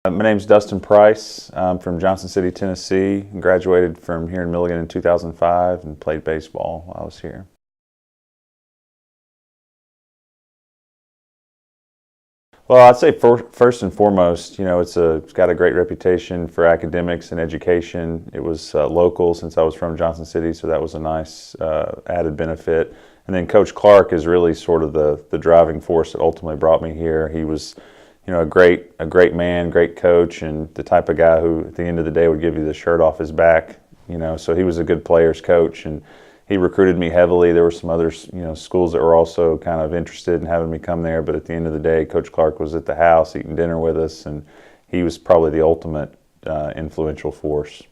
My name's Dustin Price. I'm from Johnson City, Tennessee. Graduated from here in Milligan in 2005 and played baseball while I was here. Well, I'd say first and foremost, it's got a great reputation for academics and education. It was local since I was from Johnson City, so that was a nice added benefit. And then Coach Clark is really sort of the driving force that ultimately brought me here. He was a great man, great coach, and the type of guy who at the end of the day would give you the shirt off his back. So he was a good player's coach, and he recruited me heavily. There were some other schools that were also kind of interested in having me come there, but at the end of the day, Coach Clark was at the house eating dinner with us, and he was probably the ultimate influential force.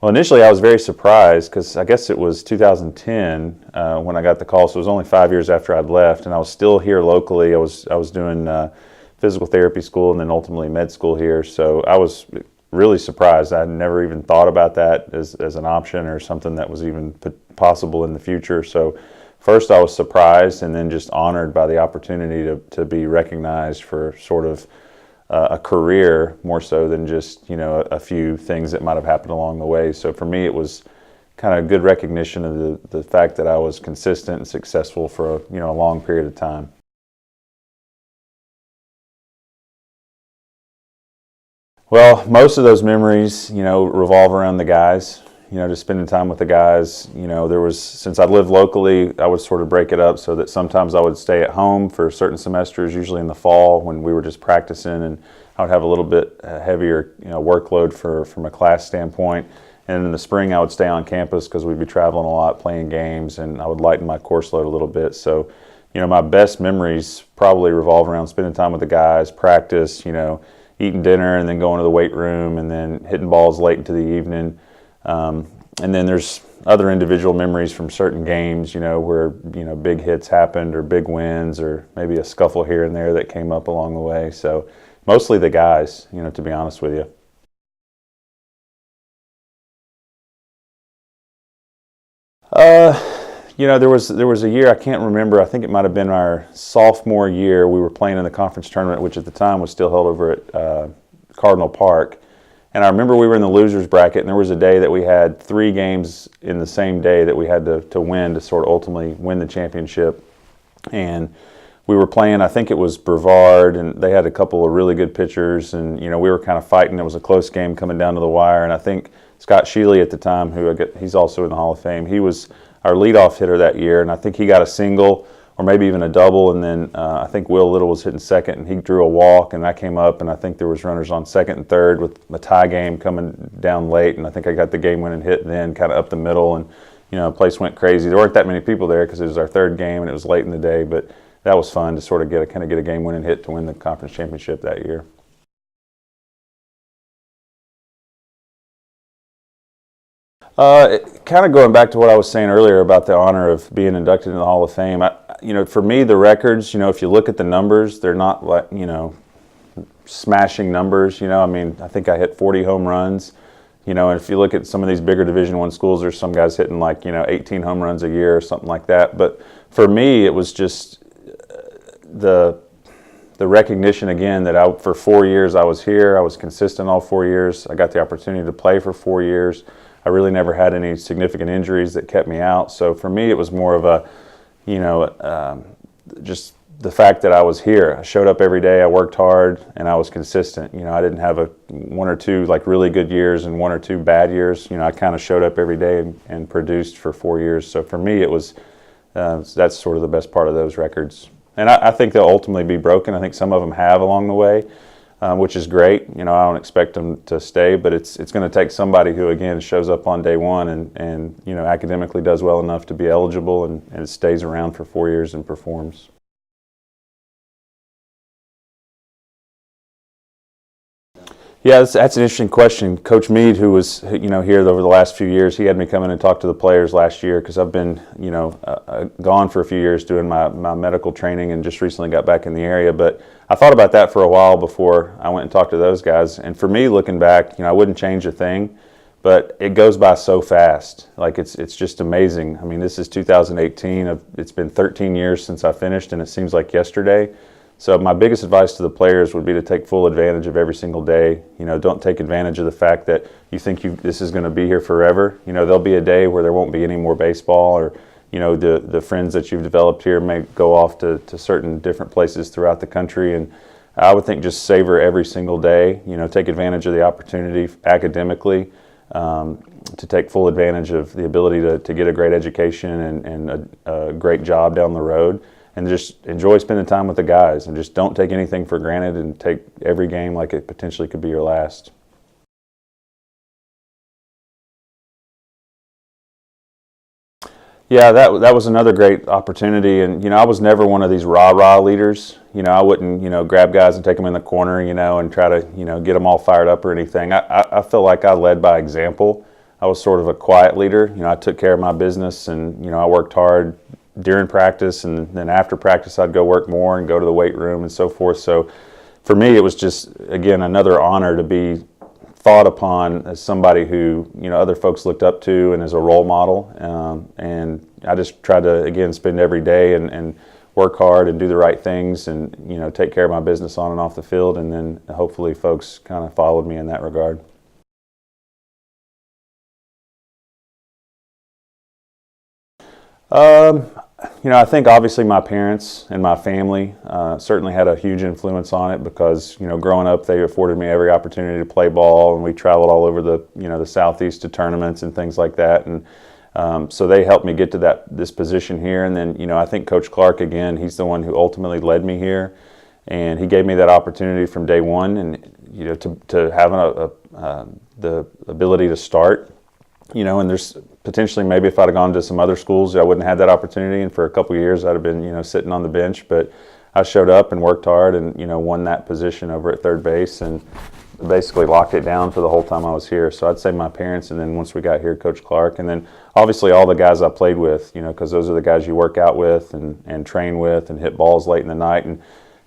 Well, initially I was very surprised because I guess it was 2010 when I got the call, so it was only 5 years after I'd left, and I was still here locally. I was doing physical therapy school and then ultimately med school here, so I was really surprised. I had never even thought about that as an option or something that was even possible in the future. So first I was surprised and then just honored by the opportunity to be recognized for sort of a career more so than just a few things that might have happened along the way. So for me it was kind of good recognition of the fact that I was consistent and successful for a long period of time. Well, most of those memories, revolve around the guys, just spending time with the guys. Since I lived locally, I would sort of break it up so that sometimes I would stay at home for certain semesters, usually in the fall when we were just practicing, and I would have a little bit heavier, workload from a class standpoint. And in the spring, I would stay on campus because we'd be traveling a lot, playing games, and I would lighten my course load a little bit. So, my best memories probably revolve around spending time with the guys, practice, eating dinner and then going to the weight room and then hitting balls late into the evening. And then there's other individual memories from certain games, where, big hits happened or big wins or maybe a scuffle here and there that came up along the way. So mostly the guys, to be honest with you. There was a year, I can't remember, I think it might have been our sophomore year, we were playing in the conference tournament, which at the time was still held over at Cardinal Park. And I remember we were in the losers bracket, and there was a day that we had 3 games in the same day that we had to win to sort of ultimately win the championship. And we were playing, I think it was Brevard, and they had a couple of really good pitchers, and we were kind of fighting. It was a close game coming down to the wire, and I think Scott Shealy at the time, he's also in the Hall of Fame, he was our leadoff hitter that year, and I think he got a single or maybe even a double, and then I think Will Little was hitting second, and he drew a walk, and I came up, and I think there was runners on second and third with a tie game coming down late, and I think I got the game-winning hit then, kind of up the middle, and the place went crazy. There weren't that many people there because it was our third game, and it was late in the day, but that was fun to sort of get a game-winning hit to win the conference championship that year. Kind of going back to what I was saying earlier about the honor of being inducted in the Hall of Fame, for me, the records, if you look at the numbers, they're not like, smashing numbers, I think I hit 40 home runs, and if you look at some of these bigger Division I schools, there's some guys hitting like, 18 home runs a year or something like that. But for me, it was just the recognition again that for 4 years I was here, I was consistent all 4 years, I got the opportunity to play for 4 years. I really never had any significant injuries that kept me out. So for me, it was more of a, just the fact that I was here. I showed up every day, I worked hard, and I was consistent. I didn't have one or two like really good years and 1 or 2 bad years. I kind of showed up every day and produced for 4 years. So for me, it was, that's sort of the best part of those records. And I think they'll ultimately be broken. I think some of them have along the way. Which is great. I don't expect them to stay, but it's going to take somebody who, again, shows up on day one and academically does well enough to be eligible and stays around for 4 years and performs. Yeah, that's an interesting question. Coach Mead, who was here over the last few years, he had me come in and talk to the players last year because I've been gone for a few years doing my medical training and just recently got back in the area. But I thought about that for a while before I went and talked to those guys. And for me, looking back, I wouldn't change a thing. but it goes by so fast. Like it's just amazing. I mean, this is 2018. It's been 13 years since I finished, and it seems like yesterday. So my biggest advice to the players would be to take full advantage of every single day. You know, don't take advantage of the fact that you think this is going to be here forever. You know, there'll be a day where there won't be any more baseball, or you know, the friends that you've developed here may go off to certain different places throughout the country. And I would think just savor every single day. You know, take advantage of the opportunity academically, to take full advantage of the ability to get a great education and a great job down the road. And just enjoy spending time with the guys, and just don't take anything for granted, and take every game like it potentially could be your last. Yeah, that was another great opportunity. And you know, I was never one of these rah-rah leaders. You know, I wouldn't, you know, grab guys and take them in the corner, you know, and try to, you know, get them all fired up or anything. I felt like I led by example. I was sort of a quiet leader. You know, I took care of my business, and you know, I worked hard during practice, and then after practice I'd go work more and go to the weight room and so forth. So for me, it was just, again, another honor to be thought upon as somebody who, you know, other folks looked up to and as a role model. And I just tried to, again, spend every day and work hard and do the right things, and you know, take care of my business on and off the field, and then hopefully folks kind of followed me in that regard. You know, I think obviously my parents and my family certainly had a huge influence on it, because you know, growing up, they afforded me every opportunity to play ball, and we traveled all over the, you know, the Southeast to tournaments and things like that. And so they helped me get to this position here. And then, you know, I think Coach Clark, again, he's the one who ultimately led me here, and he gave me that opportunity from day one. And you know, to having the ability to start. You know, and there's potentially, maybe if I'd have gone to some other schools, I wouldn't have had that opportunity, and for a couple of years I'd have been, you know, sitting on the bench. But I showed up and worked hard, and you know, won that position over at third base, and basically locked it down for the whole time I was here. So I'd say my parents, and then once we got here, Coach Clark, and then obviously all the guys I played with, you know, because those are the guys you work out with and train with and hit balls late in the night. And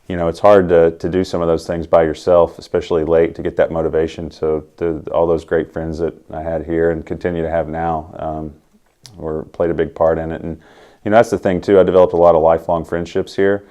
you know, it's hard to do some of those things by yourself, especially late, to get that motivation. So all those great friends that I had here and continue to have now played a big part in it. And you know, that's the thing too. I developed a lot of lifelong friendships here.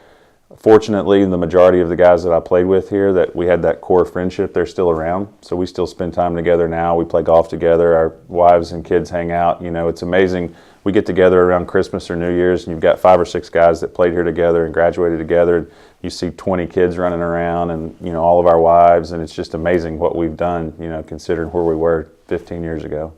Fortunately, the majority of the guys that I played with here, that we had that core friendship, they're still around. So we still spend time together now. We play golf together. Our wives and kids hang out. You know, it's amazing. We get together around Christmas or New Year's, and you've got 5 or 6 guys that played here together and graduated together. You see 20 kids running around, and you know, all of our wives, and it's just amazing what we've done, you know, considering where we were 15 years ago.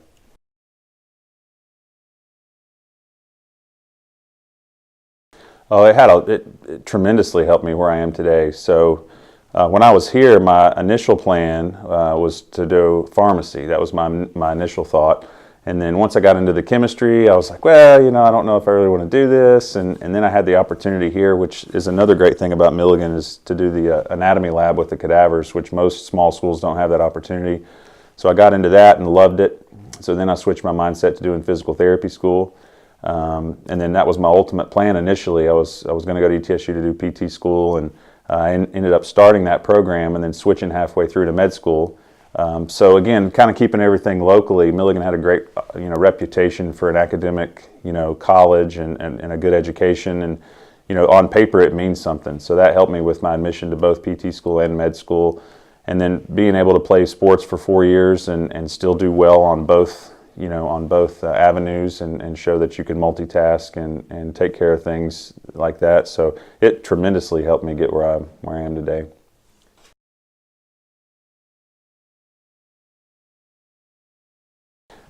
Oh, it tremendously helped me where I am today. So when I was here, my initial plan was to do pharmacy. That was my initial thought. And then once I got into the chemistry, I was like, well, you know, I don't know if I really want to do this. And then I had the opportunity here, which is another great thing about Milligan, is to do the anatomy lab with the cadavers, which most small schools don't have that opportunity. So I got into that and loved it. So then I switched my mindset to doing physical therapy school. And then that was my ultimate plan initially. I was going to go to ETSU to do PT school, and I ended up starting that program and then switching halfway through to med school. So again, kind of keeping everything locally. Milligan had a great, you know, reputation for an academic, you know, college and a good education, and you know, on paper it means something. So that helped me with my admission to both PT school and med school, and then being able to play sports for 4 years and still do well on both, you know, on both avenues, and show that you can multitask and take care of things like that. So it tremendously helped me get where I am today.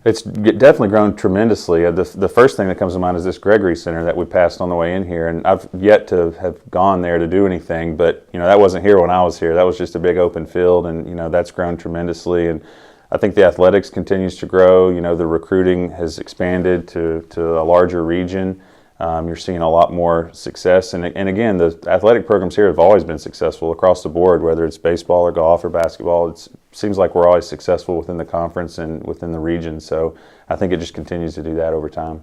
It's definitely grown tremendously. The first thing that comes to mind is this Gregory Center that we passed on the way in here, and I've yet to have gone there to do anything, but you know, that wasn't here when I was here. That was just a big open field, and you know, that's grown tremendously. And I think the athletics continues to grow. You know, the recruiting has expanded to a larger region. You're seeing a lot more success, and again, the athletic programs here have always been successful across the board, whether it's baseball or golf or basketball. It seems like we're always successful within the conference and within the region, so I think it just continues to do that over time.